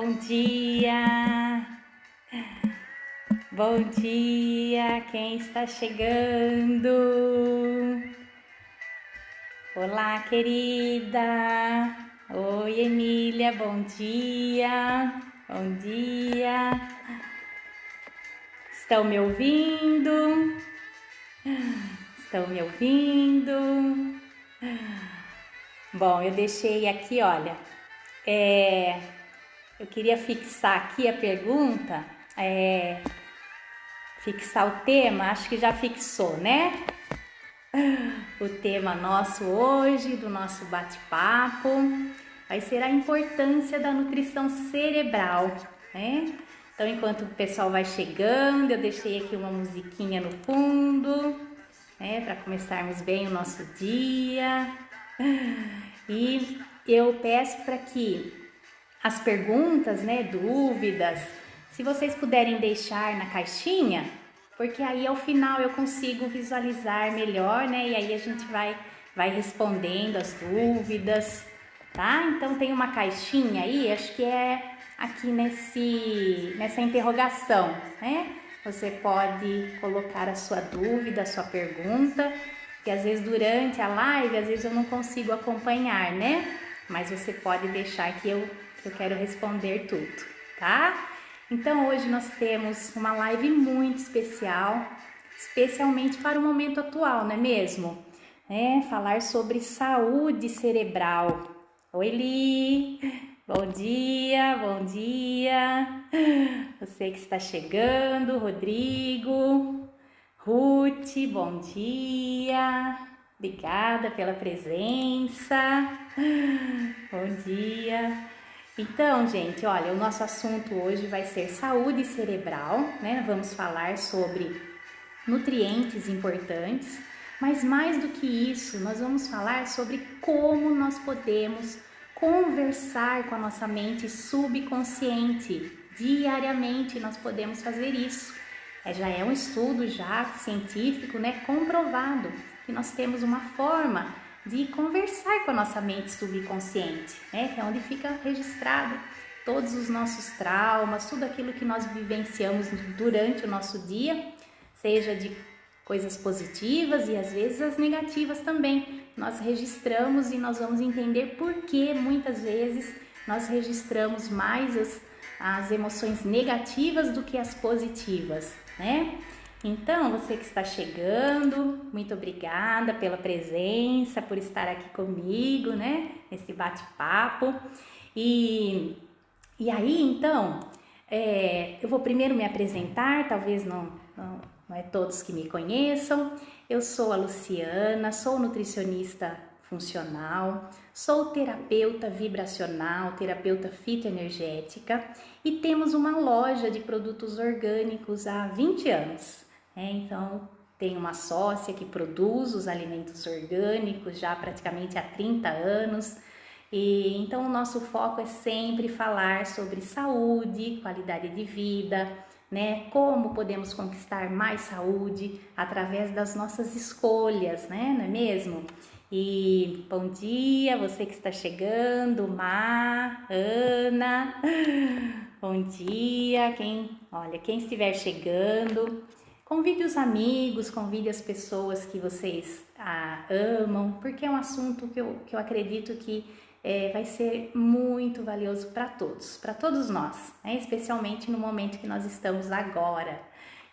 Bom dia! Bom dia, quem está chegando? Olá, querida! Oi, Emília, bom dia! Bom dia! Estão me ouvindo? Estão me ouvindo? Bom, eu deixei aqui, olha, eu queria fixar aqui a pergunta, fixar o tema, acho que já fixou, né? O tema nosso hoje, do nosso bate-papo, vai ser a importância da nutrição cerebral, né? Então, enquanto o pessoal vai chegando, eu deixei aqui uma musiquinha no fundo, né? Para começarmos bem o nosso dia. E eu peço para que as perguntas, né, dúvidas, se vocês puderem deixar na caixinha, porque aí ao final eu consigo visualizar melhor, né, e aí a gente vai respondendo as dúvidas, tá? Então tem uma caixinha aí, acho que é aqui nessa interrogação, né? Você pode colocar a sua dúvida, a sua pergunta, que às vezes durante a live, às vezes eu não consigo acompanhar, né? Mas você pode deixar que eu quero responder tudo, tá? Então hoje nós temos uma live muito especial, especialmente para o momento atual, não é mesmo? Falar sobre saúde cerebral. Oi, Li! Bom dia, bom dia! Você que está chegando, Rodrigo, Ruth, bom dia! Obrigada pela presença. Bom dia. Então, gente, olha, o nosso assunto hoje vai ser saúde cerebral, né? Vamos falar sobre nutrientes importantes, mas mais do que isso, nós vamos falar sobre como nós podemos conversar com a nossa mente subconsciente. Diariamente nós podemos fazer isso. Já é um estudo já científico, né, comprovado que nós temos uma forma de conversar com a nossa mente subconsciente, né, que é onde fica registrado todos os nossos traumas, tudo aquilo que nós vivenciamos durante o nosso dia, seja de coisas positivas e às vezes as negativas também. Nós registramos e nós vamos entender por que muitas vezes nós registramos mais as emoções negativas do que as positivas, né? Então, você que está chegando, muito obrigada pela presença, por estar aqui comigo, né? Nesse bate-papo. E aí, então, eu vou primeiro me apresentar, talvez não é todos que me conheçam. Eu sou a Luciana, sou nutricionista funcional, sou terapeuta vibracional, terapeuta fitoenergética e temos uma loja de produtos orgânicos há 20 anos. Então, tenho uma sócia que produz os alimentos orgânicos já praticamente há 30 anos. E então o nosso foco é sempre falar sobre saúde, qualidade de vida, né? Como podemos conquistar mais saúde através das nossas escolhas, né? Não é mesmo? E bom dia, você que está chegando, Má, Ana. Bom dia, quem estiver chegando, convide os amigos, convide as pessoas que vocês amam, porque é um assunto que eu acredito que vai ser muito valioso para todos nós, né? Especialmente no momento que nós estamos agora.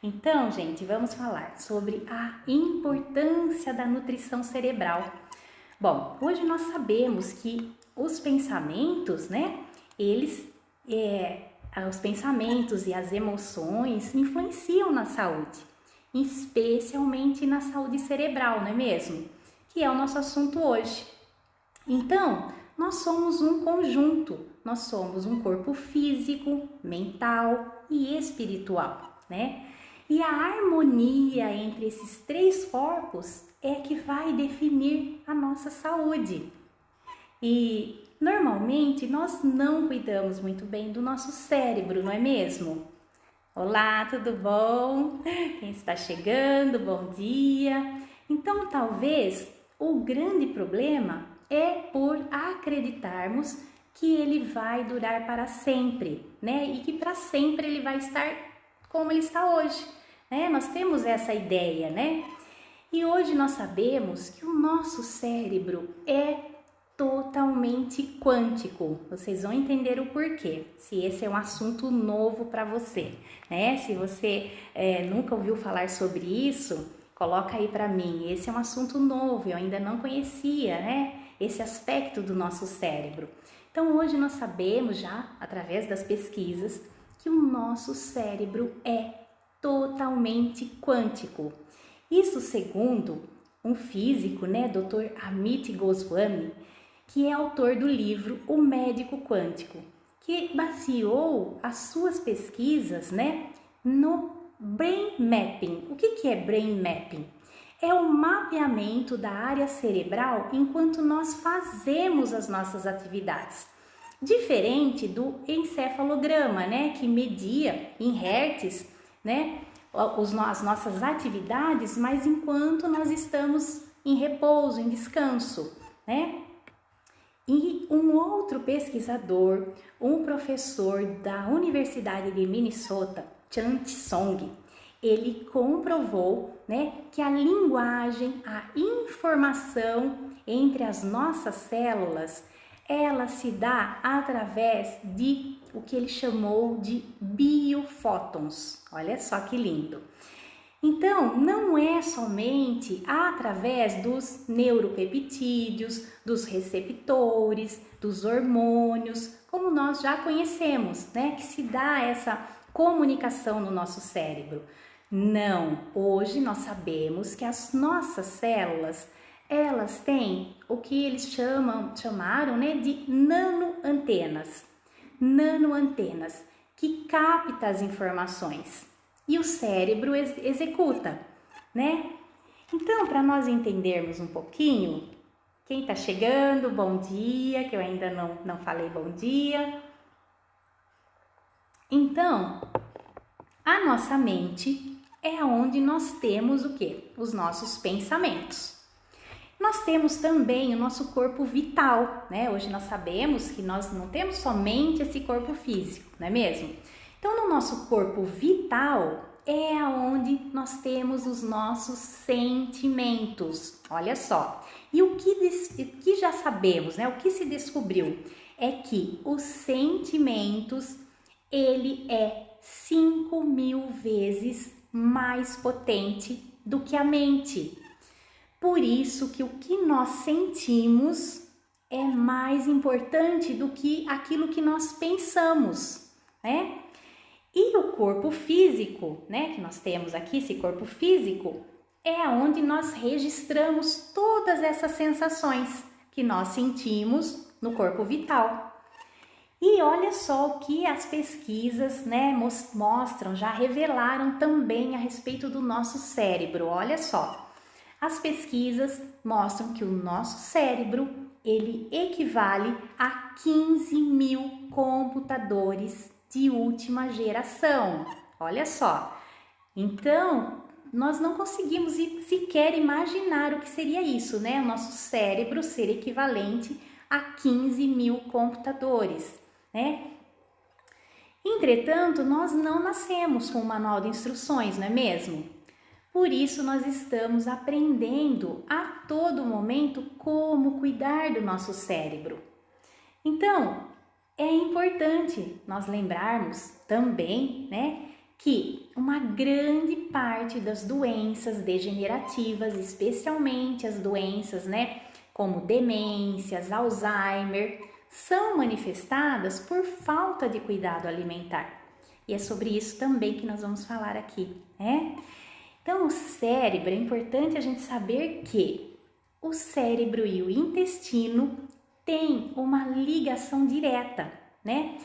Então, gente, vamos falar sobre a importância da nutrição cerebral. Bom, hoje nós sabemos que os pensamentos, né, os pensamentos e as emoções influenciam na saúde, especialmente na saúde cerebral, não é mesmo? Que é o nosso assunto hoje. Então, nós somos um conjunto, nós somos um corpo físico, mental e espiritual, né? E a harmonia entre esses três corpos é que vai definir a nossa saúde. E normalmente nós não cuidamos muito bem do nosso cérebro, não é mesmo? Olá, tudo bom? Quem está chegando, bom dia. Então, talvez o grande problema é por acreditarmos que ele vai durar para sempre, né? E que para sempre ele vai estar como ele está hoje, né? Nós temos essa ideia, né? E hoje nós sabemos que o nosso cérebro é totalmente quântico. Vocês vão entender o porquê, se esse é um assunto novo para você, né? Se você nunca ouviu falar sobre isso, coloca aí para mim. Esse é um assunto novo, eu ainda não conhecia, né? Esse aspecto do nosso cérebro. Então hoje nós sabemos já, através das pesquisas, que o nosso cérebro é totalmente quântico. Isso segundo um físico, né, Dr. Amit Goswami, que é autor do livro O Médico Quântico, que baseou as suas pesquisas, né, no Brain Mapping. O que é Brain Mapping? É o mapeamento da área cerebral enquanto nós fazemos as nossas atividades. Diferente do encefalograma, né, que media em hertz, né, as nossas atividades, mas enquanto nós estamos em repouso, em descanso, né? E um outro pesquisador, um professor da Universidade de Minnesota, Chan Song, ele comprovou, né, que a linguagem, a informação entre as nossas células, ela se dá através de o que ele chamou de biofótons. Olha só que lindo. Então, não é somente através dos neuropeptídeos, dos receptores, dos hormônios, como nós já conhecemos, né, que se dá essa comunicação no nosso cérebro. Não, hoje nós sabemos que as nossas células, elas têm o que eles chamaram, né, de nanoantenas. Nanoantenas que captam as informações e o cérebro executa, né? Então, para nós entendermos um pouquinho, quem está chegando, bom dia, que eu ainda não falei bom dia. Então, a nossa mente é onde nós temos o quê? Os nossos pensamentos. Nós temos também o nosso corpo vital, né? Hoje nós sabemos que nós não temos somente esse corpo físico, não é mesmo? Então, no nosso corpo vital é onde nós temos os nossos sentimentos. Olha só. E o que já sabemos, né? O que se descobriu é que os sentimentos, ele é 5.000 vezes mais potente do que a mente. Por isso que o que nós sentimos é mais importante do que aquilo que nós pensamos, né? E o corpo físico, né, que nós temos aqui, esse corpo físico, é onde nós registramos todas essas sensações que nós sentimos no corpo vital. E olha só o que as pesquisas, né, mostram, já revelaram também a respeito do nosso cérebro. Olha só. As pesquisas mostram que o nosso cérebro, ele equivale a 15.000 computadores de última geração. Olha só. Então, nós não conseguimos sequer imaginar o que seria isso, né? O nosso cérebro ser equivalente a 15.000 computadores, né? Entretanto, nós não nascemos com um manual de instruções, não é mesmo? Por isso, nós estamos aprendendo a todo momento como cuidar do nosso cérebro. Então, é importante nós lembrarmos também, né, que uma grande parte das doenças degenerativas, especialmente as doenças, né, como demências, Alzheimer, são manifestadas por falta de cuidado alimentar. E é sobre isso também que nós vamos falar aqui, né? Então, o cérebro, é importante a gente saber que o cérebro e o intestino têm uma ligação direta, né?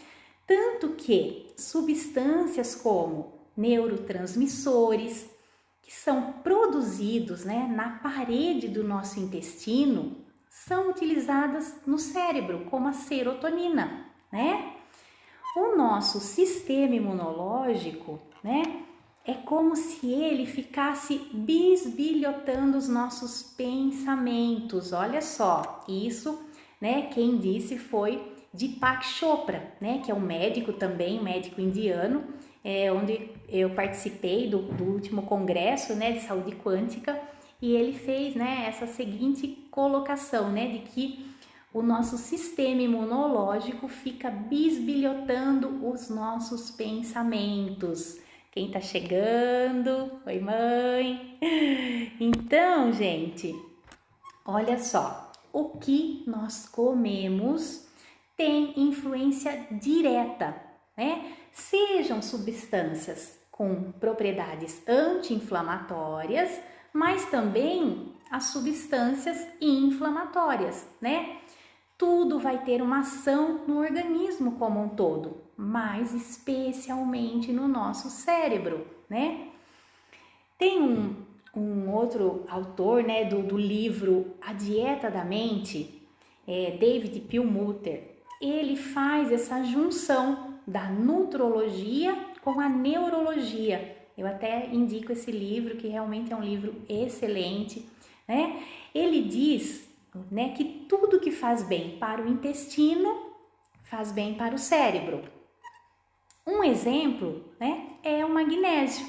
Tanto que substâncias como neurotransmissores, que são produzidos, né, na parede do nosso intestino, são utilizadas no cérebro, como a serotonina, né? O nosso sistema imunológico, né, é como se ele ficasse bisbilhotando os nossos pensamentos. Olha só, isso, né, quem disse foi Deepak Chopra, né, que é um médico também, um médico indiano, onde eu participei do último congresso, né, de saúde quântica, e ele fez, né, essa seguinte colocação, né, de que o nosso sistema imunológico fica bisbilhotando os nossos pensamentos. Quem tá chegando? Oi, mãe! Então, gente, olha só, o que nós comemos tem influência direta, né? Sejam substâncias com propriedades anti-inflamatórias, mas também as substâncias inflamatórias, né? Tudo vai ter uma ação no organismo como um todo, mas especialmente no nosso cérebro, né? Tem um outro autor, né, do livro A Dieta da Mente, David Perlmutter. Ele faz essa junção da nutrologia com a neurologia. Eu até indico esse livro, que realmente é um livro excelente, né? Ele diz, né, que tudo que faz bem para o intestino faz bem para o cérebro. Um exemplo, né, é o magnésio,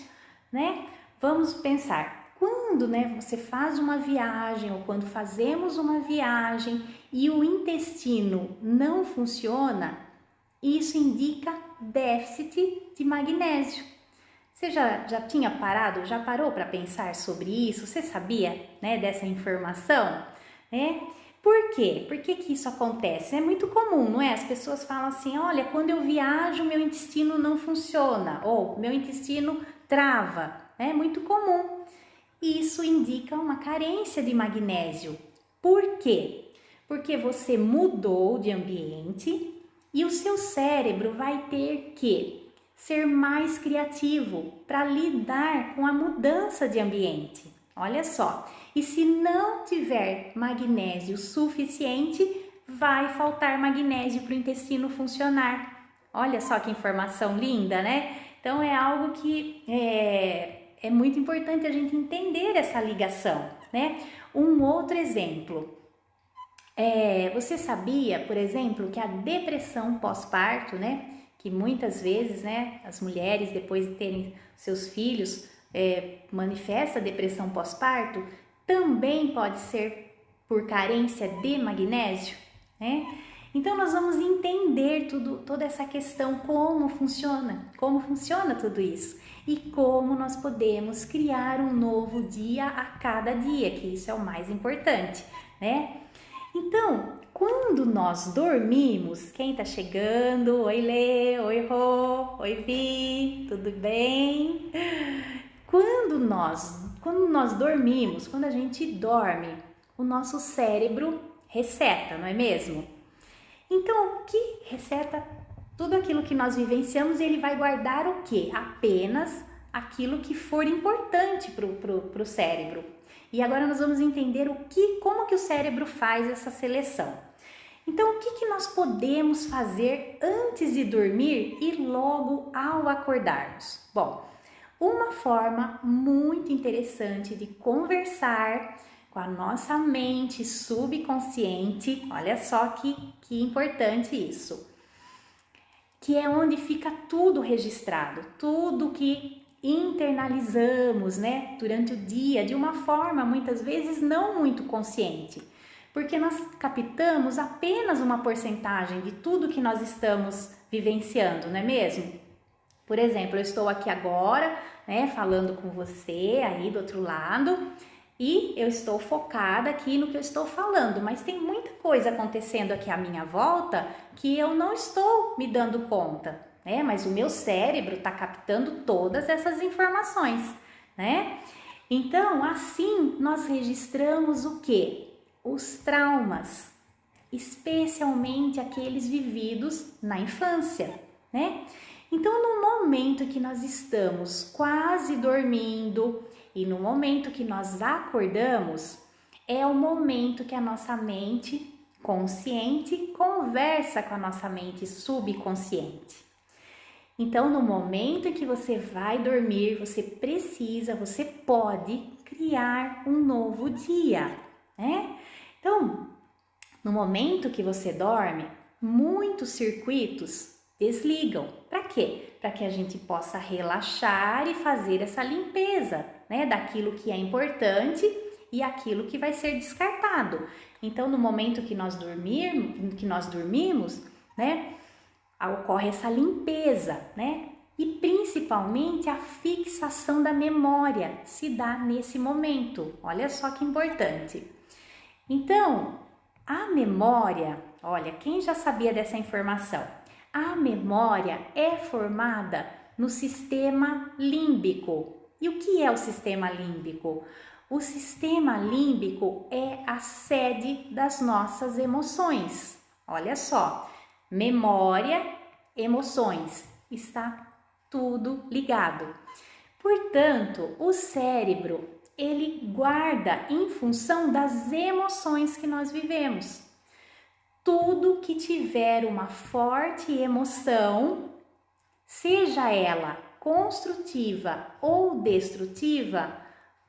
né? Vamos pensar, quando, né, você faz uma viagem ou quando fazemos uma viagem e o intestino não funciona, isso indica déficit de magnésio. Você já tinha parado, já parou para pensar sobre isso? Você sabia, né, dessa informação? Né? Por quê? Por que isso acontece? É muito comum, não é? As pessoas falam assim, olha, quando eu viajo meu intestino não funciona, ou meu intestino trava. É muito comum. Isso indica uma carência de magnésio. Por quê? Porque você mudou de ambiente e o seu cérebro vai ter que ser mais criativo para lidar com a mudança de ambiente. Olha só, e se não tiver magnésio suficiente, vai faltar magnésio para o intestino funcionar. Olha só que informação linda, né? Então é algo que é muito importante a gente entender essa ligação, né? Um outro exemplo. Você sabia, por exemplo, que a depressão pós-parto, né? Que muitas vezes, né, as mulheres, depois de terem seus filhos, manifesta depressão pós-parto, também pode ser por carência de magnésio, né? Então nós vamos entender toda essa questão, como funciona tudo isso e como nós podemos criar um novo dia a cada dia, que isso é o mais importante, né? Então, quando nós dormimos, quem tá chegando? Oi, Lê, oi, Rô, oi, Vi, tudo bem? Quando nós dormimos, quando a gente dorme, o nosso cérebro reseta, não é mesmo? Então, o que reseta tudo aquilo que nós vivenciamos, ele vai guardar o quê? Apenas aquilo que for importante para o cérebro. E agora nós vamos entender como que o cérebro faz essa seleção. Então, o que nós podemos fazer antes de dormir e logo ao acordarmos? Bom, uma forma muito interessante de conversar com a nossa mente subconsciente, olha só que importante isso, que é onde fica tudo registrado, tudo que internalizamos, né, durante o dia, de uma forma muitas vezes não muito consciente, porque nós captamos apenas uma porcentagem de tudo que nós estamos vivenciando, não é mesmo? Por exemplo, eu estou aqui agora, né, falando com você aí do outro lado, e eu estou focada aqui no que eu estou falando, mas tem muita coisa acontecendo aqui à minha volta que eu não estou me dando conta, né? Mas o meu cérebro está captando todas essas informações, né? Então, assim, nós registramos o quê? Os traumas, especialmente aqueles vividos na infância, né? Então, no momento que nós estamos quase dormindo e no momento que nós acordamos, é o momento que a nossa mente consciente conversa com a nossa mente subconsciente. Então, no momento em que você vai dormir, você pode criar um novo dia, né? Então, no momento que você dorme, muitos circuitos desligam. Para quê? Para que a gente possa relaxar e fazer essa limpeza, né, daquilo que é importante e aquilo que vai ser descartado. Então, no momento que nós dormimos, né, ocorre essa limpeza, né? E principalmente a fixação da memória se dá nesse momento. Olha só que importante. Então, a memória, olha, quem já sabia dessa informação? A memória é formada no sistema límbico. E o que é o sistema límbico? O sistema límbico é a sede das nossas emoções. Olha só, memória, emoções, está tudo ligado. Portanto, o cérebro, ele guarda em função das emoções que nós vivemos. Tudo que tiver uma forte emoção, seja ela construtiva ou destrutiva,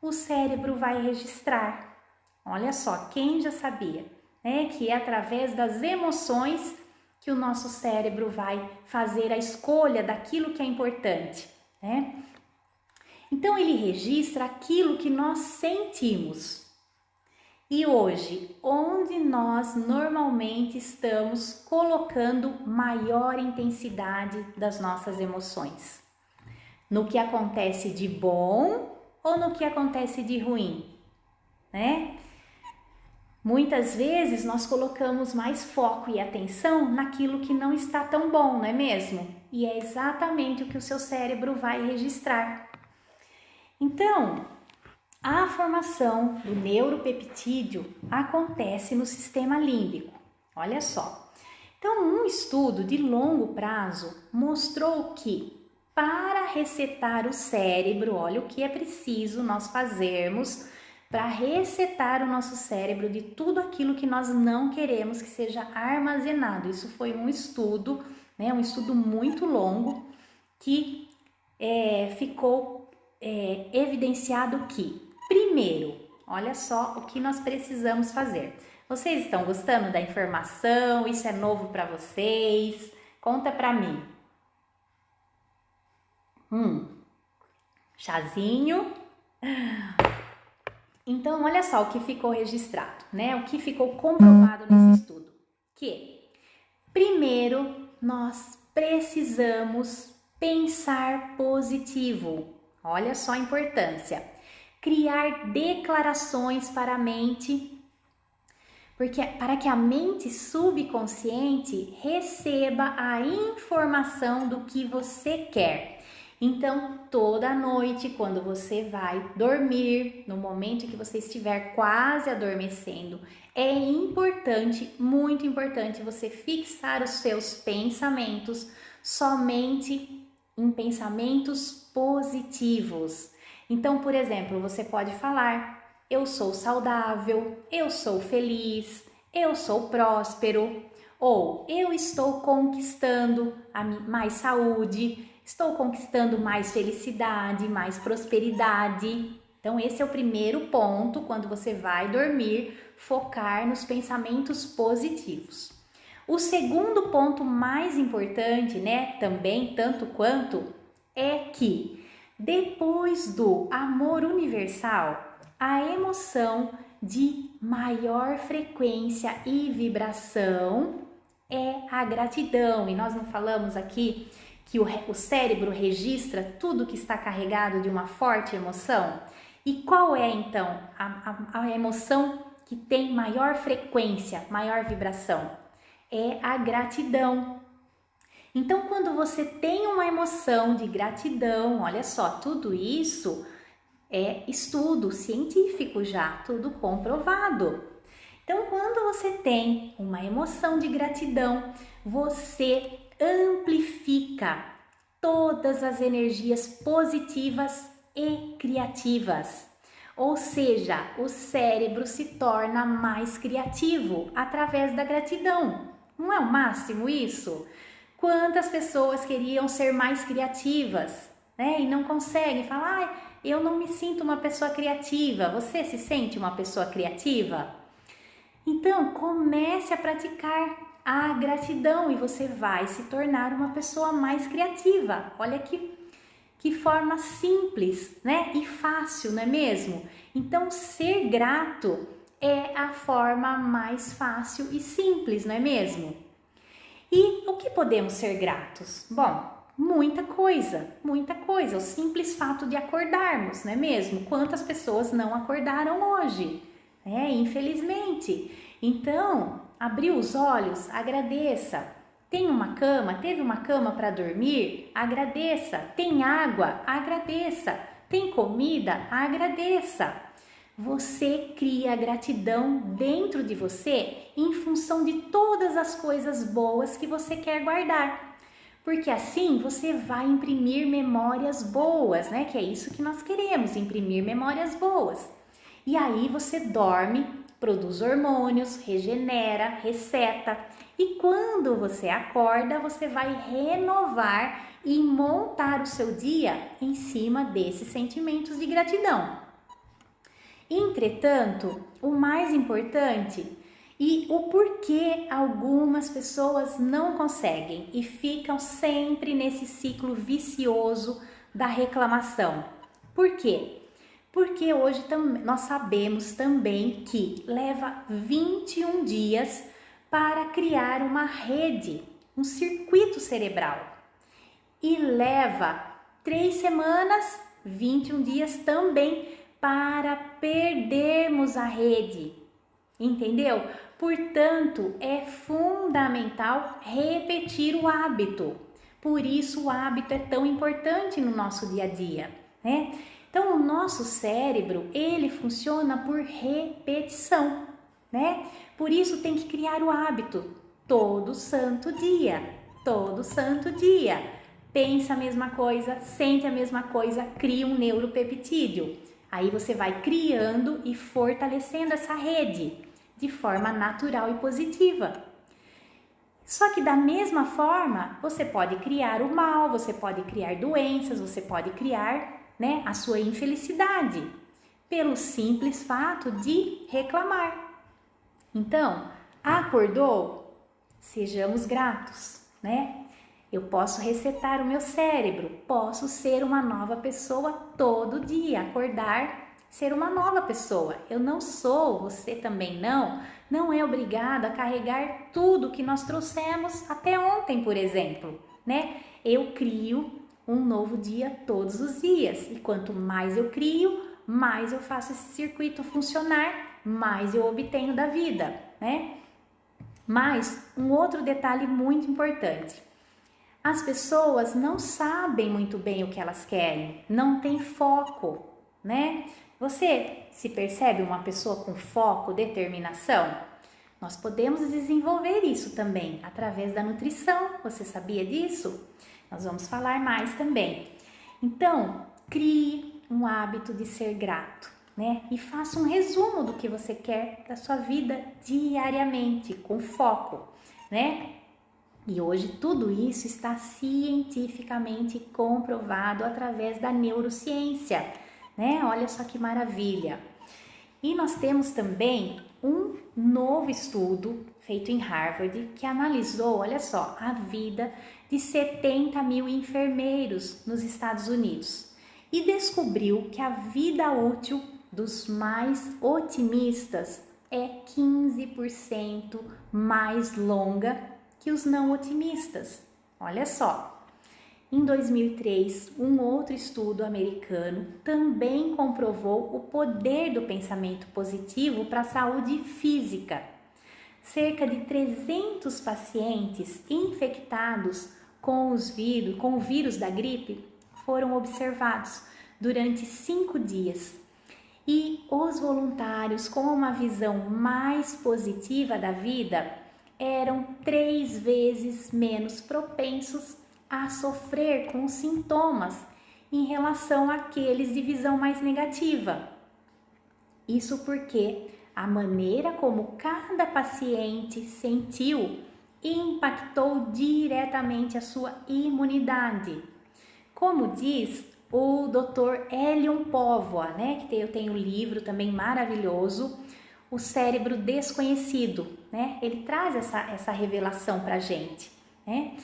o cérebro vai registrar. Olha só, quem já sabia, né, que é através das emoções que o nosso cérebro vai fazer a escolha daquilo que é importante, né? Então ele registra aquilo que nós sentimos. E hoje, onde nós normalmente estamos colocando maior intensidade das nossas emoções? No que acontece de bom ou no que acontece de ruim, né? Muitas vezes nós colocamos mais foco e atenção naquilo que não está tão bom, não é mesmo? E é exatamente o que o seu cérebro vai registrar. Então, a formação do neuropeptídeo acontece no sistema límbico. Olha só. Então, um estudo de longo prazo mostrou que para resetar o cérebro, olha o que é preciso nós fazermos para resetar o nosso cérebro de tudo aquilo que nós não queremos que seja armazenado. Isso foi um estudo, né, um estudo muito longo que ficou evidenciado que, primeiro, olha só o que nós precisamos fazer. Vocês estão gostando da informação? Isso é novo para vocês? Conta para mim. Chazinho. Então, olha só o que ficou registrado, né? O que ficou comprovado nesse estudo. Que, primeiro, nós precisamos pensar positivo. Olha só a importância. Criar declarações para a mente, para que a mente subconsciente receba a informação do que você quer. Então, toda noite, quando você vai dormir, no momento que você estiver quase adormecendo, é importante, muito importante, você fixar os seus pensamentos somente em pensamentos positivos. Então, por exemplo, você pode falar: eu sou saudável, eu sou feliz, eu sou próspero, ou eu estou conquistando mais saúde, estou conquistando mais felicidade, mais prosperidade. Então, esse é o primeiro ponto quando você vai dormir, focar nos pensamentos positivos. O segundo ponto mais importante, né, também tanto quanto, é que depois do amor universal, a emoção de maior frequência e vibração é a gratidão. E nós não falamos aqui que o cérebro registra tudo que está carregado de uma forte emoção? E qual é então a emoção que tem maior frequência, maior vibração? É a gratidão. Então, quando você tem uma emoção de gratidão, olha só, tudo isso é estudo científico já, tudo comprovado. Então, quando você tem uma emoção de gratidão, você amplifica todas as energias positivas e criativas. Ou seja, o cérebro se torna mais criativo através da gratidão. Não é o máximo isso? Quantas pessoas queriam ser mais criativas, né? E não conseguem falar: eu não me sinto uma pessoa criativa. Você se sente uma pessoa criativa? Então, comece a praticar a gratidão e você vai se tornar uma pessoa mais criativa. Olha que forma simples, né? E fácil, não é mesmo? Então, ser grato é a forma mais fácil e simples, não é mesmo? E o que podemos ser gratos? Bom, muita coisa, muita coisa. O simples fato de acordarmos, não é mesmo? Quantas pessoas não acordaram hoje, né? Infelizmente. Então, abriu os olhos, agradeça. Tem uma cama? Teve uma cama para dormir? Agradeça. Tem água? Agradeça. Tem comida? Agradeça. Você cria gratidão dentro de você em função de todas as coisas boas que você quer guardar. Porque assim você vai imprimir memórias boas, né? Que é isso que nós queremos, imprimir memórias boas. E aí você dorme, produz hormônios, regenera, reseta. E quando você acorda, você vai renovar e montar o seu dia em cima desses sentimentos de gratidão. Entretanto, o mais importante e o porquê algumas pessoas não conseguem e ficam sempre nesse ciclo vicioso da reclamação. Por quê? Porque hoje nós sabemos também que leva 21 dias para criar uma rede, um circuito cerebral. E leva 3 semanas, 21 dias também, para perdermos a rede. Entendeu? Portanto, é fundamental repetir o hábito. Por isso o hábito é tão importante no nosso dia a dia, né? Então, o nosso cérebro, ele funciona por repetição, né? Por isso tem que criar o hábito todo santo dia, todo santo dia. Pensa a mesma coisa, sente a mesma coisa, cria um neuropeptídeo. Aí você vai criando e fortalecendo essa rede de forma natural e positiva. Só que da mesma forma, você pode criar o mal, você pode criar doenças, você pode criar, né, a sua infelicidade, pelo simples fato de reclamar. Então, acordou? Sejamos gratos, né? Eu posso resetar o meu cérebro, posso ser uma nova pessoa todo dia, acordar, ser uma nova pessoa. Eu não sou, você também não é obrigado a carregar tudo que nós trouxemos até ontem, por exemplo, né? Eu crio um novo dia todos os dias e quanto mais eu crio, mais eu faço esse circuito funcionar, mais eu obtenho da vida, né? Mas um outro detalhe muito importante. As pessoas não sabem muito bem o que elas querem, não tem foco, né? Você se percebe uma pessoa com foco, determinação? Nós podemos desenvolver isso também através da nutrição. Você sabia disso? Nós vamos falar mais também. Então, crie um hábito de ser grato, né? E faça um resumo do que você quer da sua vida diariamente, com foco, né? E hoje tudo isso está cientificamente comprovado através da neurociência, né? Olha só que maravilha. E nós temos também um novo estudo feito em Harvard que analisou, olha só, a vida de 70 mil enfermeiros nos Estados Unidos e descobriu que a vida útil dos mais otimistas é 15% mais longa que os não otimistas. Olha só. Em 2003, um outro estudo americano também comprovou o poder do pensamento positivo para a saúde física. Cerca de 300 pacientes infectados com o vírus da gripe foram observados durante 5 dias. E os voluntários com uma visão mais positiva da vida eram 3 vezes menos propensos a sofrer com sintomas em relação àqueles de visão mais negativa. Isso porque a maneira como cada paciente sentiu impactou diretamente a sua imunidade. Como diz o Dr. Elion Póvoa, né, que eu tenho um livro também maravilhoso, o cérebro desconhecido, né? Ele traz essa revelação para a gente, né?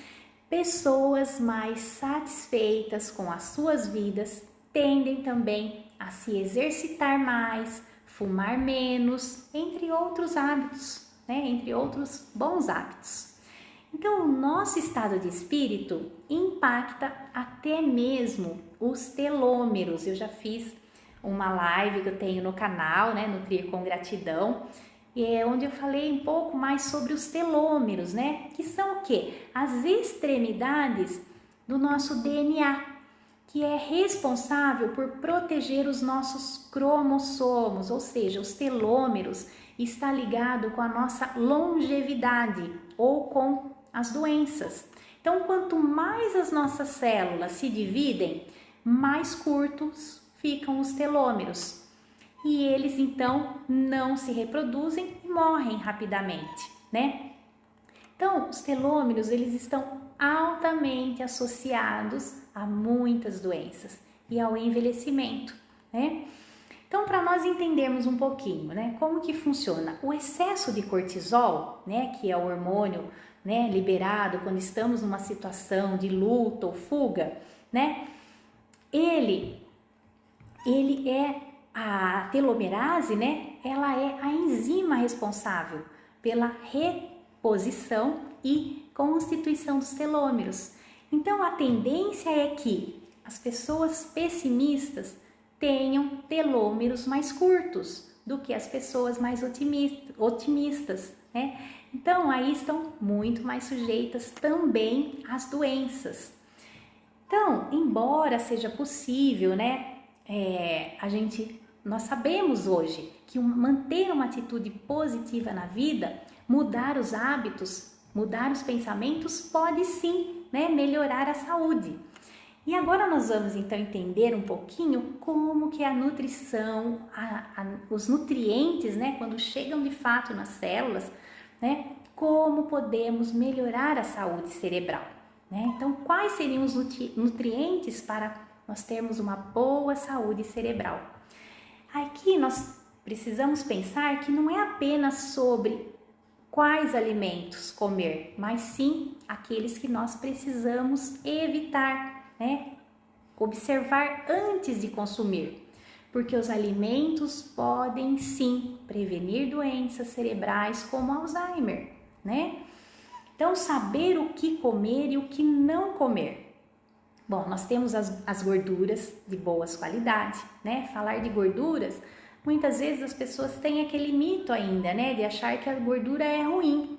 Pessoas mais satisfeitas com as suas vidas tendem também a se exercitar mais, fumar menos, entre outros hábitos, né? Entre outros bons hábitos. Então, o nosso estado de espírito impacta até mesmo os telômeros. Eu já fiz uma live que eu tenho no canal, né, Nutrir com Gratidão, e é onde eu falei um pouco mais sobre os telômeros, né, que são o quê? As extremidades do nosso DNA, que é responsável por proteger os nossos cromossomos, ou seja, os telômeros está ligado com a nossa longevidade ou com as doenças. Então, quanto mais as nossas células se dividem, mais curtos ficam os telômeros. E eles então não se reproduzem e morrem rapidamente, né? Então, os telômeros, eles estão altamente associados a muitas doenças e ao envelhecimento, né? Então, para nós entendermos um pouquinho, né, como que funciona o excesso de cortisol, né, que é o hormônio, né, liberado quando estamos numa situação de luta ou fuga, né? Ele é a telomerase, né? Ela é a enzima responsável pela reposição e constituição dos telômeros. Então, a tendência é que as pessoas pessimistas tenham telômeros mais curtos do que as pessoas mais otimistas, né? Então, aí estão muito mais sujeitas também às doenças. Então, embora seja possível, né, nós sabemos hoje que manter uma atitude positiva na vida, mudar os hábitos, mudar os pensamentos, pode sim, né, melhorar a saúde. E agora nós vamos então entender um pouquinho como que a nutrição, os nutrientes, né, quando chegam de fato nas células, né, como podemos melhorar a saúde cerebral, né? Então, quais seriam os nutrientes para nós termos uma boa saúde cerebral? Aqui nós precisamos pensar que não é apenas sobre quais alimentos comer, mas sim aqueles que nós precisamos evitar, né? Observar antes de consumir, porque os alimentos podem sim prevenir doenças cerebrais como Alzheimer, né? Então, saber o que comer e o que não comer. Bom, nós temos as gorduras de boas qualidade, né? Falar de gorduras, muitas vezes as pessoas têm aquele mito ainda, né? De achar que a gordura é ruim.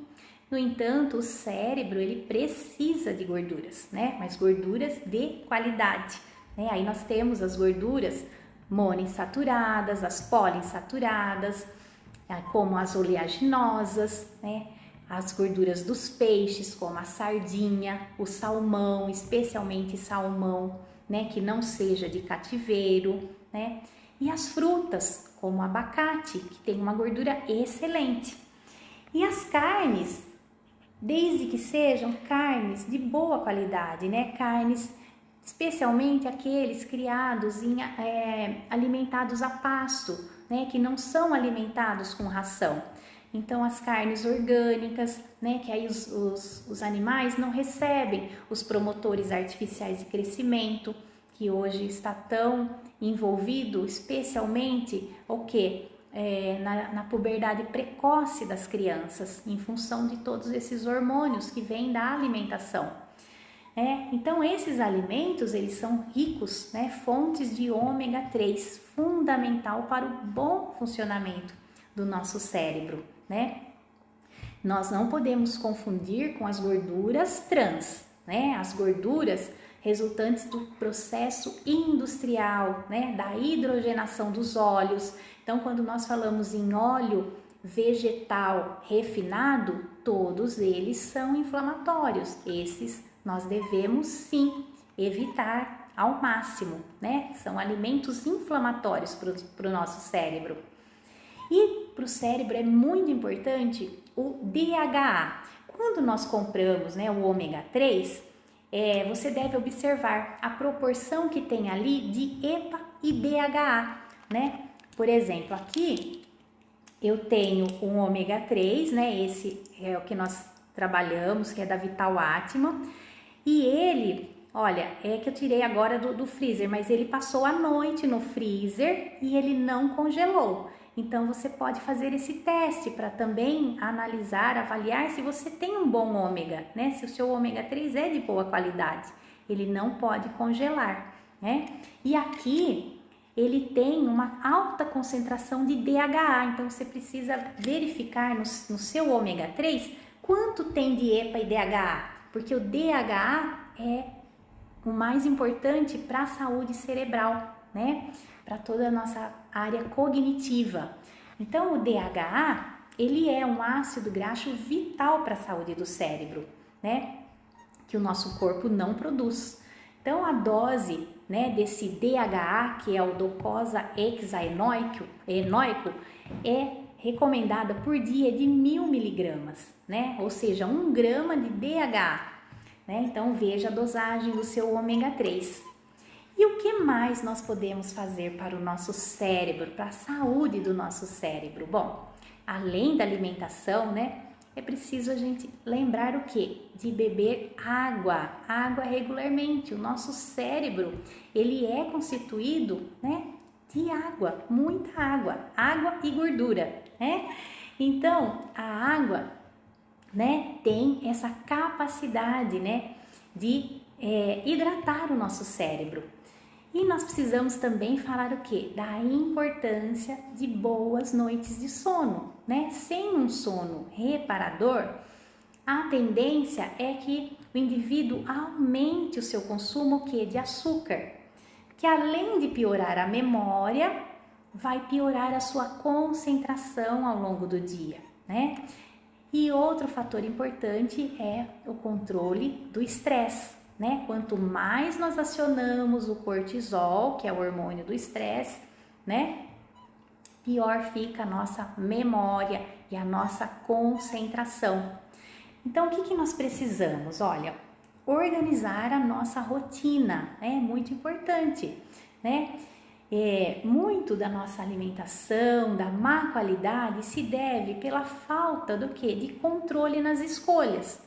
No entanto, o cérebro, ele precisa de gorduras, né? Mas gorduras de qualidade, né? Aí nós temos as gorduras monoinsaturadas, as poliinsaturadas, como as oleaginosas, né? As gorduras dos peixes, como a sardinha, o salmão, especialmente salmão, né, que não seja de cativeiro, né? E as frutas, como o abacate, que tem uma gordura excelente. E as carnes, desde que sejam carnes de boa qualidade, né? Carnes, especialmente aqueles criados, alimentados a pasto, né? Que não são alimentados com ração. Então, as carnes orgânicas, né, que aí os animais não recebem os promotores artificiais de crescimento, que hoje está tão envolvido, especialmente na puberdade precoce das crianças, em função de todos esses hormônios que vêm da alimentação. Então, esses alimentos, eles são ricos, né, fontes de ômega 3, fundamental para o bom funcionamento do nosso cérebro, né? Nós não podemos confundir com as gorduras trans, né? As gorduras resultantes do processo industrial, né? Da hidrogenação dos óleos. Então, quando nós falamos em óleo vegetal refinado, todos eles são inflamatórios. Esses nós devemos sim evitar ao máximo, né? São alimentos inflamatórios para o nosso cérebro. E para o cérebro é muito importante o DHA. Quando nós compramos, né, o ômega 3, você deve observar a proporção que tem ali de EPA e DHA, né? Por exemplo, aqui eu tenho um ômega 3, né? Esse é o que nós trabalhamos, que é da Vital Atma. E ele, olha, é que eu tirei agora do freezer, mas ele passou a noite no freezer e ele não congelou. Então você pode fazer esse teste para também analisar, avaliar se você tem um bom ômega, né? Se o seu ômega 3 é de boa qualidade, ele não pode congelar, né? E aqui ele tem uma alta concentração de DHA, então você precisa verificar no seu ômega 3 quanto tem de EPA e DHA, porque o DHA é o mais importante para a saúde cerebral, né? Para toda a nossa área cognitiva. Então, o DHA, ele é um ácido graxo vital para a saúde do cérebro, né? Que o nosso corpo não produz. Então, a dose, né, desse DHA, que é o docosa hexaenoico, é recomendada por dia de 1000 miligramas, né? Ou seja, 1 grama de DHA, né? Então, veja a dosagem do seu ômega 3. E o que mais nós podemos fazer para o nosso cérebro, para a saúde do nosso cérebro? Bom, além da alimentação, né, é preciso a gente lembrar o quê? De beber água regularmente. O nosso cérebro, ele é constituído, né, de água, muita água e gordura, né? Então, a água, né, tem essa capacidade, né, de hidratar o nosso cérebro. E nós precisamos também falar o quê? Da importância de boas noites de sono, né? Sem um sono reparador, a tendência é que o indivíduo aumente o seu consumo de açúcar, que além de piorar a memória, vai piorar a sua concentração ao longo do dia, né? E outro fator importante é o controle do estresse, né? Quanto mais nós acionamos o cortisol, que é o hormônio do estresse, né? Pior fica a nossa memória e a nossa concentração. Então, o que nós precisamos? Olha, organizar a nossa rotina é muito importante, né? Muito da nossa alimentação, da má qualidade, se deve pela falta do quê? De controle nas escolhas.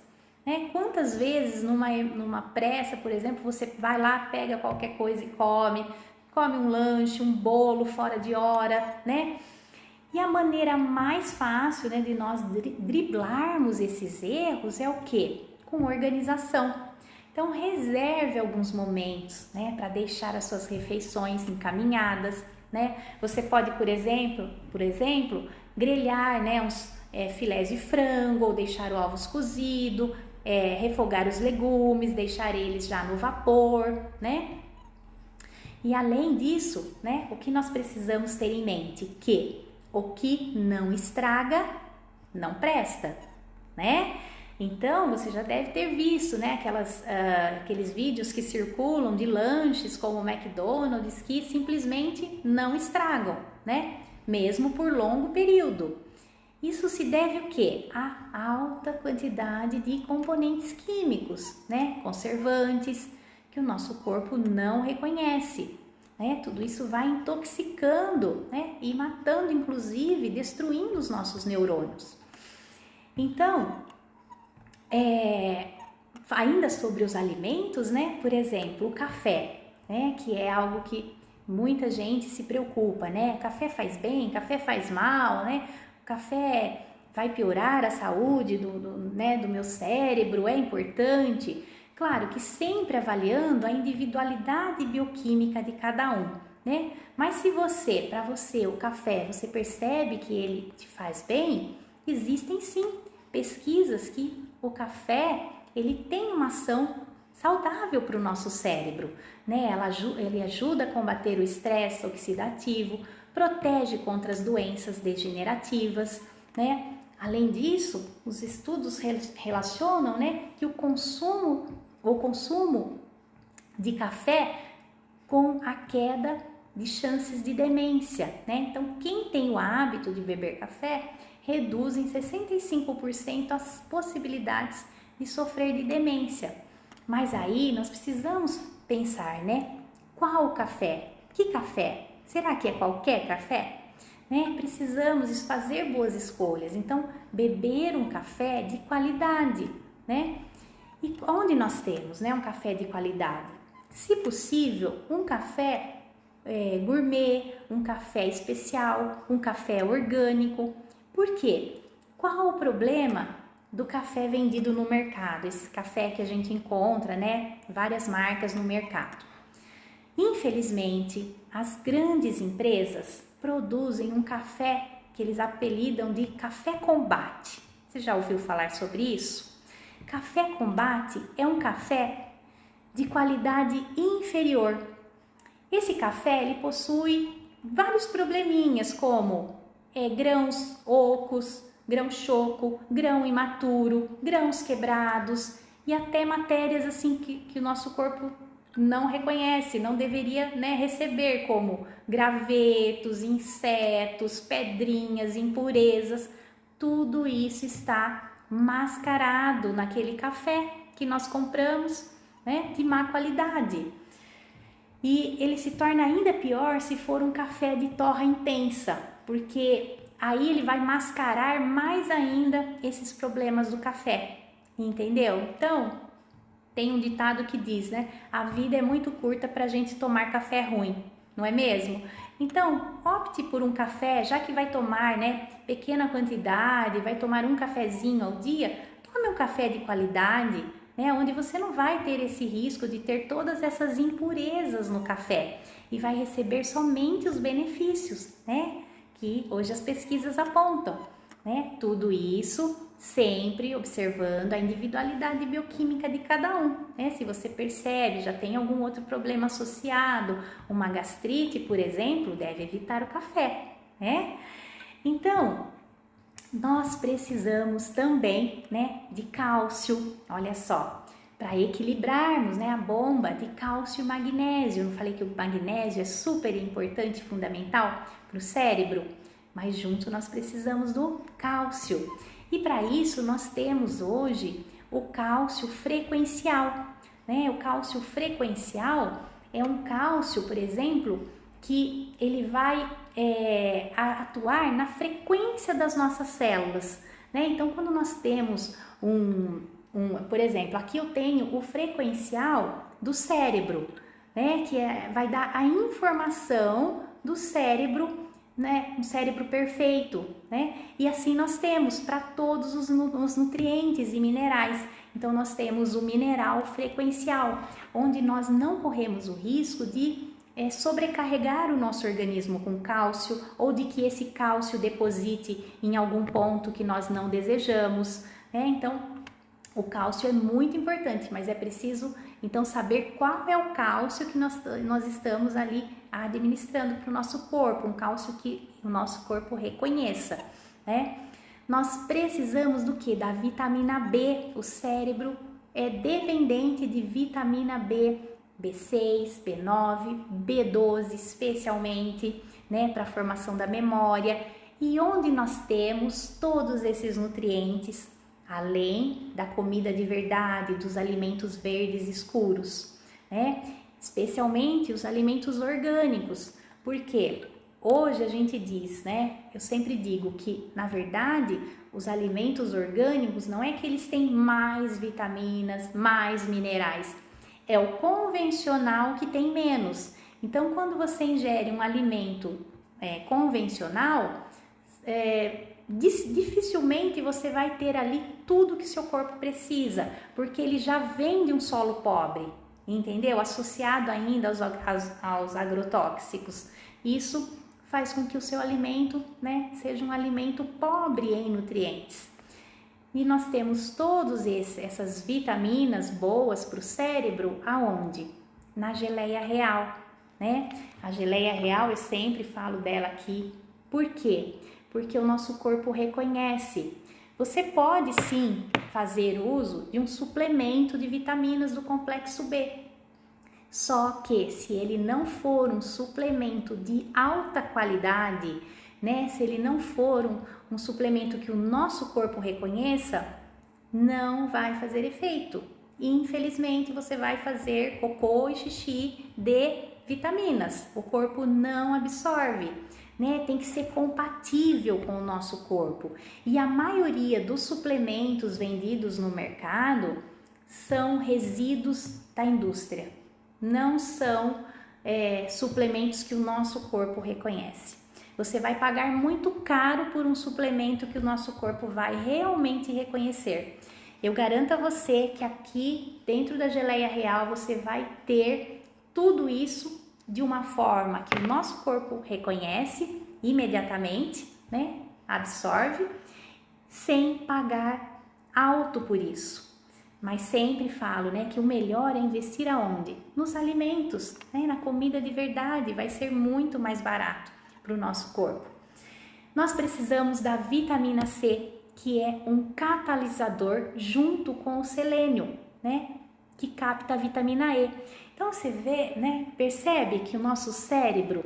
Quantas vezes numa pressa, por exemplo, você vai lá, pega qualquer coisa e come um lanche, um bolo fora de hora, né? E a maneira mais fácil, né, de nós driblarmos esses erros é o quê? Com organização. Então, reserve alguns momentos, né, para deixar as suas refeições encaminhadas, né? Você pode, por exemplo, grelhar, né, uns filés de frango ou deixar ovos cozidos, refogar os legumes, deixar eles já no vapor, né? E além disso, né, o que nós precisamos ter em mente? Que o que não estraga, não presta, né? Então, você já deve ter visto, né, aqueles vídeos que circulam de lanches como o McDonald's que simplesmente não estragam, né? Mesmo por longo período. Isso se deve o quê? A alta quantidade de componentes químicos, né? Conservantes, que o nosso corpo não reconhece, né? Tudo isso vai intoxicando, né? E matando, inclusive, destruindo os nossos neurônios. Então, ainda sobre os alimentos, né? Por exemplo, o café, né? Que é algo que muita gente se preocupa, né? Café faz bem, café faz mal, né? O café vai piorar a saúde do meu cérebro, é importante. Claro que sempre avaliando a individualidade bioquímica de cada um, né? Mas se para você, o café, você percebe que ele te faz bem, existem sim pesquisas que o café, ele tem uma ação saudável para o nosso cérebro, né? Ele ajuda a combater o estresse oxidativo, protege contra as doenças degenerativas, né? Além disso, os estudos relacionam, né, que o consumo de café com a queda de chances de demência, né? Então, quem tem o hábito de beber café reduz em 65% as possibilidades de sofrer de demência. Mas aí nós precisamos pensar, né? Qual café? Que café? Será que é qualquer café? né? Precisamos fazer boas escolhas. Então, beber um café de qualidade, né? E onde nós temos, né, um café de qualidade? Se possível, um café gourmet, um café especial, um café orgânico. Por quê? Qual o problema do café vendido no mercado? Esse café que a gente encontra, né, várias marcas no mercado. Infelizmente, as grandes empresas produzem um café que eles apelidam de café combate. Você já ouviu falar sobre isso? Café combate é um café de qualidade inferior. Esse café ele possui vários probleminhas como grãos ocos, grão choco, grão imaturo, grãos quebrados e até matérias assim que o nosso corpo não reconhece, não deveria, né, receber, como gravetos, insetos, pedrinhas, impurezas. Tudo isso está mascarado naquele café que nós compramos, né, de má qualidade. E ele se torna ainda pior se for um café de torra intensa, porque aí ele vai mascarar mais ainda esses problemas do café, entendeu? Então, tem um ditado que diz, né? A vida é muito curta para a gente tomar café ruim, não é mesmo? Então, opte por um café, já que vai tomar, né, pequena quantidade, vai tomar um cafezinho ao dia, tome um café de qualidade, né, onde você não vai ter esse risco de ter todas essas impurezas no café e vai receber somente os benefícios, né, que hoje as pesquisas apontam, né? Tudo isso sempre observando a individualidade bioquímica de cada um, né? Se você percebe, já tem algum outro problema associado, uma gastrite, por exemplo, deve evitar o café, né? Então, nós precisamos também, né, de cálcio, olha só, para equilibrarmos, né, a bomba de cálcio e magnésio. Eu não falei que o magnésio é super importante, fundamental para o cérebro, mas junto nós precisamos do cálcio. E para isso nós temos hoje o cálcio frequencial, né? O cálcio frequencial é um cálcio, por exemplo, que ele vai atuar na frequência das nossas células, né? Então, quando nós temos por exemplo, aqui eu tenho o frequencial do cérebro, né? Que vai dar a informação do cérebro, né, um cérebro perfeito, né? E assim nós temos para todos os nutrientes e minerais. Então nós temos o mineral frequencial, onde nós não corremos o risco de sobrecarregar o nosso organismo com cálcio ou de que esse cálcio deposite em algum ponto que nós não desejamos, né? Então o cálcio é muito importante, mas é preciso então saber qual é o cálcio que nós estamos ali administrando para o nosso corpo, um cálcio que o nosso corpo reconheça, né? Nós precisamos do que? Da vitamina B. O cérebro é dependente de vitamina B, B6, B9, B12 especialmente, né, para a formação da memória. E onde nós temos todos esses nutrientes, além da comida de verdade, dos alimentos verdes escuros, né? Especialmente os alimentos orgânicos, porque hoje a gente diz, né? Eu sempre digo que, na verdade, os alimentos orgânicos não é que eles têm mais vitaminas, mais minerais, é o convencional que tem menos. Então, quando você ingere um alimento convencional, dificilmente você vai ter ali tudo que seu corpo precisa, porque ele já vem de um solo pobre, entendeu? Associado ainda aos agrotóxicos. Isso faz com que o seu alimento, né, seja um alimento pobre em nutrientes. E nós temos todas essas vitaminas boas para o cérebro, aonde? Na geleia real, né? A geleia real, eu sempre falo dela aqui. Por quê? Porque o nosso corpo reconhece. Você pode sim fazer uso de um suplemento de vitaminas do complexo B. Só que se ele não for um suplemento de alta qualidade, né? Se ele não for um suplemento que o nosso corpo reconheça, não vai fazer efeito. Infelizmente, você vai fazer cocô e xixi de vitaminas. O corpo não absorve. né? Tem que ser compatível com o nosso corpo. E a maioria dos suplementos vendidos no mercado são resíduos da indústria. Não são suplementos que o nosso corpo reconhece. Você vai pagar muito caro por um suplemento que o nosso corpo vai realmente reconhecer. Eu garanto a você que aqui dentro da Geleia Real você vai ter tudo isso de uma forma que o nosso corpo reconhece imediatamente, né? Absorve, sem pagar alto por isso. Mas sempre falo, né, que o melhor é investir aonde? Nos alimentos, né, na comida de verdade, vai ser muito mais barato para o nosso corpo. Nós precisamos da vitamina C, que é um catalisador junto com o selênio, né, que capta a vitamina E. Então você vê, né, percebe que o nosso cérebro,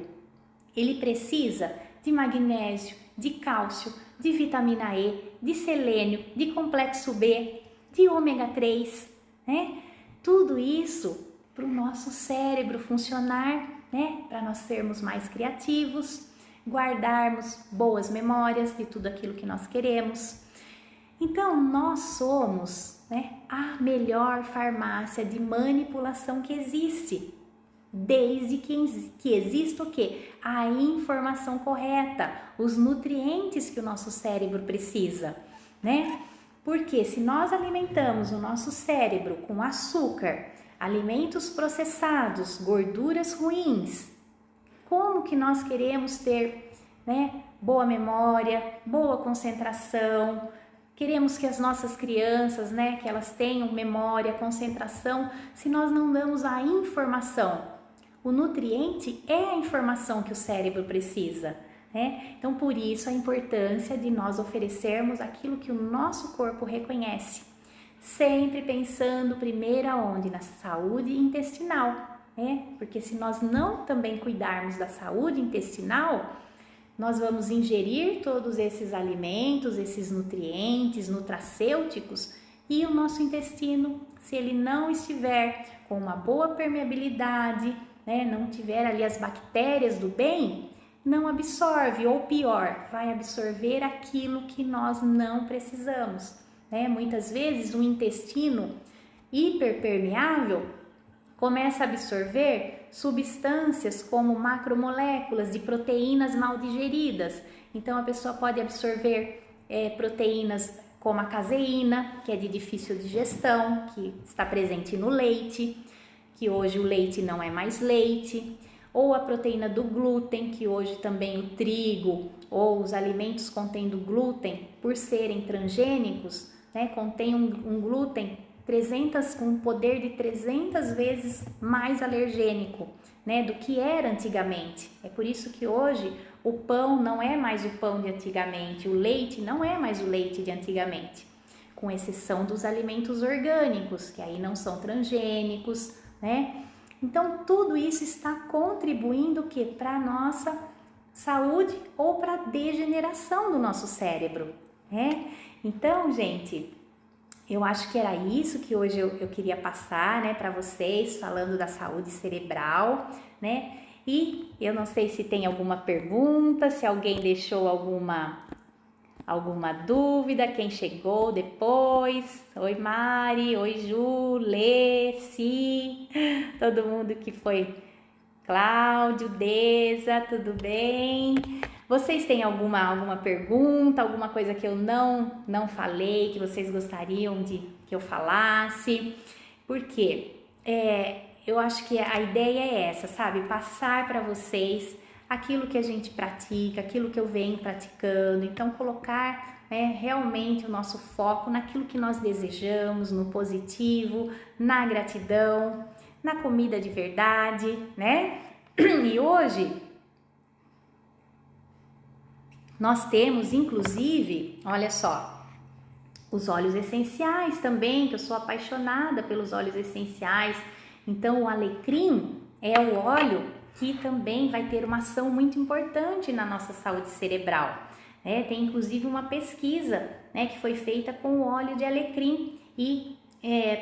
ele precisa de magnésio, de cálcio, de vitamina E, de selênio, de complexo B, de ômega 3, né? Tudo isso para o nosso cérebro funcionar, né? Para nós sermos mais criativos, guardarmos boas memórias de tudo aquilo que nós queremos. Então, nós somos, né, a melhor farmácia de manipulação que existe. Desde que exista o quê? A informação correta, os nutrientes que o nosso cérebro precisa, né? Porque se nós alimentamos o nosso cérebro com açúcar, alimentos processados, gorduras ruins, como que nós queremos ter, né, boa memória, boa concentração? Queremos que as nossas crianças, né, que elas tenham memória, concentração, se nós não damos a informação. O nutriente é a informação que o cérebro precisa. Então, por isso a importância de nós oferecermos aquilo que o nosso corpo reconhece, sempre pensando primeiro aonde? Na saúde intestinal, porque se nós não também cuidarmos da saúde intestinal, nós vamos ingerir todos esses alimentos, esses nutrientes, nutracêuticos, e o nosso intestino, se ele não estiver com uma boa permeabilidade, não tiver ali as bactérias do bem, não absorve, ou pior, vai absorver aquilo que nós não precisamos. Muitas vezes o intestino hiperpermeável começa a absorver substâncias como macromoléculas de proteínas mal digeridas. Então a pessoa pode absorver proteínas como a caseína, que é de difícil digestão, que está presente no leite, que hoje o leite não é mais leite, ou a proteína do glúten, que hoje também o trigo ou os alimentos contendo glúten, por serem transgênicos, contém um glúten com um poder de 300 vezes mais alergênico, do que era antigamente. É por isso que hoje o pão não é mais o pão de antigamente, o leite não é mais o leite de antigamente, com exceção dos alimentos orgânicos, que aí não são transgênicos, Então, tudo isso está contribuindo para a nossa saúde ou para a degeneração do nosso cérebro, Então, gente, eu acho que era isso que hoje eu queria passar, para vocês, falando da saúde cerebral, E eu não sei se tem alguma pergunta, se alguém deixou alguma dúvida, quem chegou depois. Oi Mari, oi Ju, Lê, Si, todo mundo que foi. Cláudio, Deza, tudo bem? Vocês têm alguma pergunta, alguma coisa que eu não falei, que vocês gostariam que eu falasse? Porque eu acho que a ideia é essa, sabe? Passar para vocês aquilo que a gente pratica, aquilo que eu venho praticando. Então, colocar realmente o nosso foco naquilo que nós desejamos, no positivo, na gratidão, na comida de verdade, E hoje nós temos, inclusive, olha só, os óleos essenciais também, que eu sou apaixonada pelos óleos essenciais. Então, o alecrim é o óleo que também vai ter uma ação muito importante na nossa saúde cerebral. Tem inclusive uma pesquisa que foi feita com o óleo de alecrim e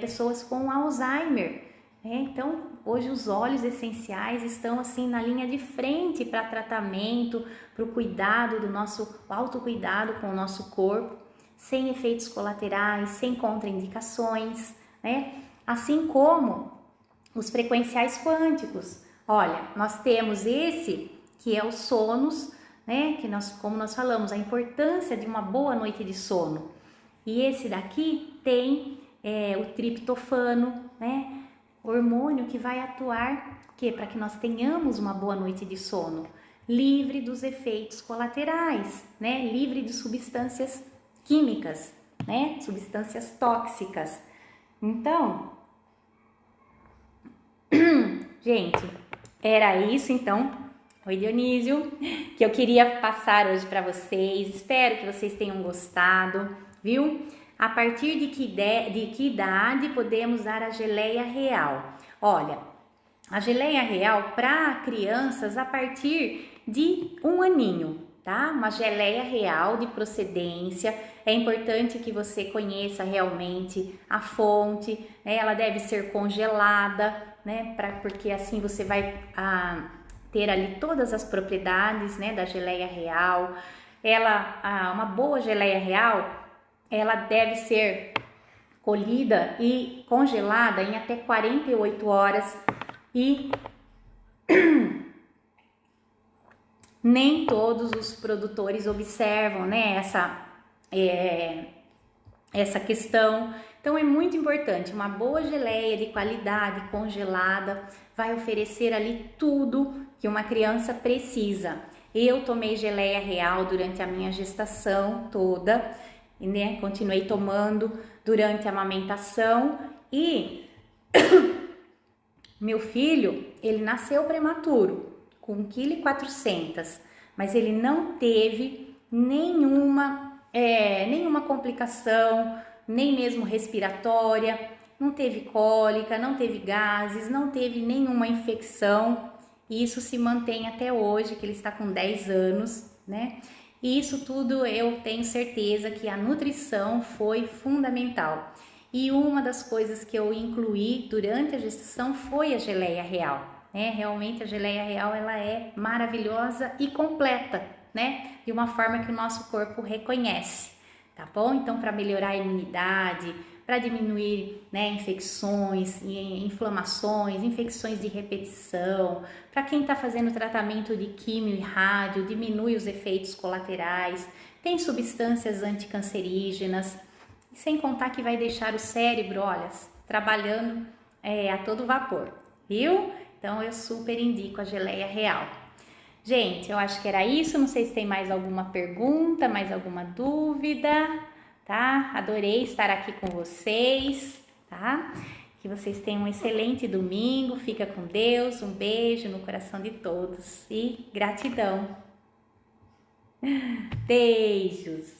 pessoas com Alzheimer Então, hoje os óleos essenciais estão assim na linha de frente para tratamento, para o cuidado do nosso autocuidado com o nosso corpo, sem efeitos colaterais, sem contraindicações, né? Assim como os frequenciais quânticos. Olha, nós temos esse que é o Sonos, né? Que nós, como nós falamos, a importância de uma boa noite de sono. E esse daqui tem o triptofano, né? Hormônio que vai atuar para que nós tenhamos uma boa noite de sono, livre dos efeitos colaterais, né? Livre de substâncias químicas, né? Substâncias tóxicas. Então, gente, era isso então. Oi, Dionísio, que eu queria passar hoje para vocês. Espero que vocês tenham gostado, viu? A partir de que idade podemos dar a geleia real? Olha, a geleia real para crianças a partir de 1 aninho, tá? Uma geleia real de procedência. É importante que você conheça realmente a fonte, né? Ela deve ser congelada, né? Porque assim você vai ter ali todas as propriedades, né, da geleia real. Uma boa geleia real, ela deve ser colhida e congelada em até 48 horas e nem todos os produtores observam, né, essa questão. Então é muito importante, uma boa geleia de qualidade congelada vai oferecer ali tudo que uma criança precisa. Eu tomei geleia real durante a minha gestação toda, né? Continuei tomando durante a amamentação e meu filho, ele nasceu prematuro, com 1,4 kg, mas ele não teve nenhuma complicação, nem mesmo respiratória, não teve cólica, não teve gases, não teve nenhuma infecção. E isso se mantém até hoje, que ele está com 10 anos, né? E isso tudo eu tenho certeza que a nutrição foi fundamental. E uma das coisas que eu incluí durante a gestação foi a geleia real, né? Realmente a geleia real ela é maravilhosa e completa, né? De uma forma que o nosso corpo reconhece, tá bom? Então, para melhorar a imunidade, para diminuir, né, infecções, inflamações, infecções de repetição, para quem está fazendo tratamento de químio e rádio, diminui os efeitos colaterais, tem substâncias anticancerígenas, sem contar que vai deixar o cérebro, olha, trabalhando a todo vapor, viu? Então eu super indico a geleia real. Gente, eu acho que era isso, não sei se tem mais alguma pergunta, mais alguma dúvida, tá? Adorei estar aqui com vocês, tá? Que vocês tenham um excelente domingo, fica com Deus, um beijo no coração de todos e gratidão. Beijos!